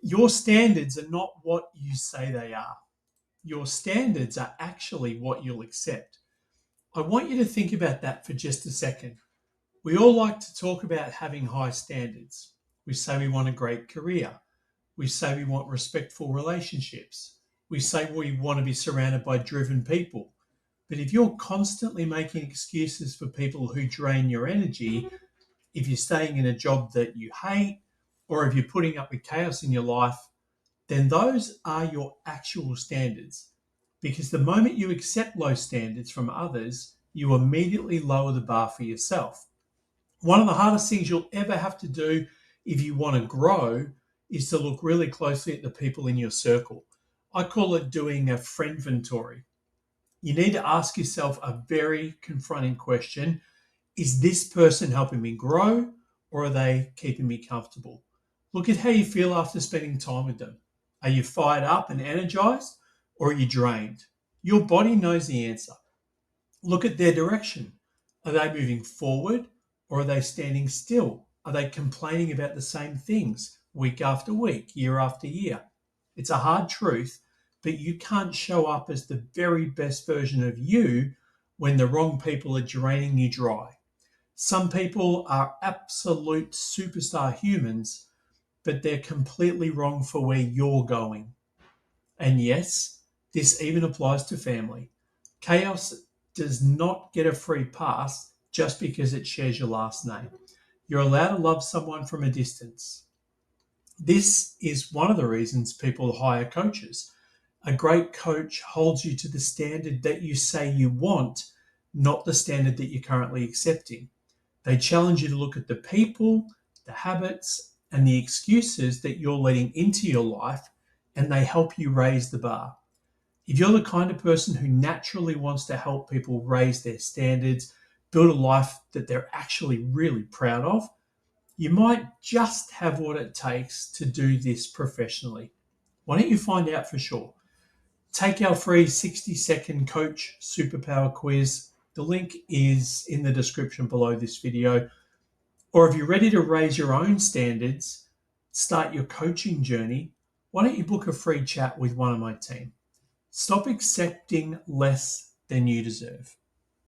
Your standards are not what you say they are. Your standards are actually what you'll accept. I want you to think about that for just a second. We all like to talk about having high standards. We say we want a great career. We say we want respectful relationships. We say we want to be surrounded by driven people. But if you're constantly making excuses for people who drain your energy, if you're staying in a job that you hate, or if you're putting up with chaos in your life, then those are your actual standards. Because the moment you accept low standards from others, you immediately lower the bar for yourself. One of the hardest things you'll ever have to do if you want to grow is to look really closely at the people in your circle. I call it doing a friend inventory. You need to ask yourself a very confronting question. Is this person helping me grow, or are they keeping me comfortable? Look at how you feel after spending time with them. Are you fired up and energized, or are you drained? Your body knows the answer. Look at their direction. Are they moving forward, or are they standing still? Are they complaining about the same things week after week, year after year? It's a hard truth, but you can't show up as the very best version of you when the wrong people are draining you dry. Some people are absolute superstar humans, but they're completely wrong for where you're going. And yes, this even applies to family. Chaos does not get a free pass just because it shares your last name. You're allowed to love someone from a distance. This is one of the reasons people hire coaches. A great coach holds you to the standard that you say you want, not the standard that you're currently accepting. They challenge you to look at the people, the habits, and the excuses that you're letting into your life, and they help you raise the bar. If you're the kind of person who naturally wants to help people raise their standards, build a life that they're actually really proud of, you might just have what it takes to do this professionally. Why don't you find out for sure? Take our free 60-second coach superpower quiz. The link is in the description below this video. Or if you're ready to raise your own standards, start your coaching journey, why don't you book a free chat with one of my team? Stop accepting less than you deserve.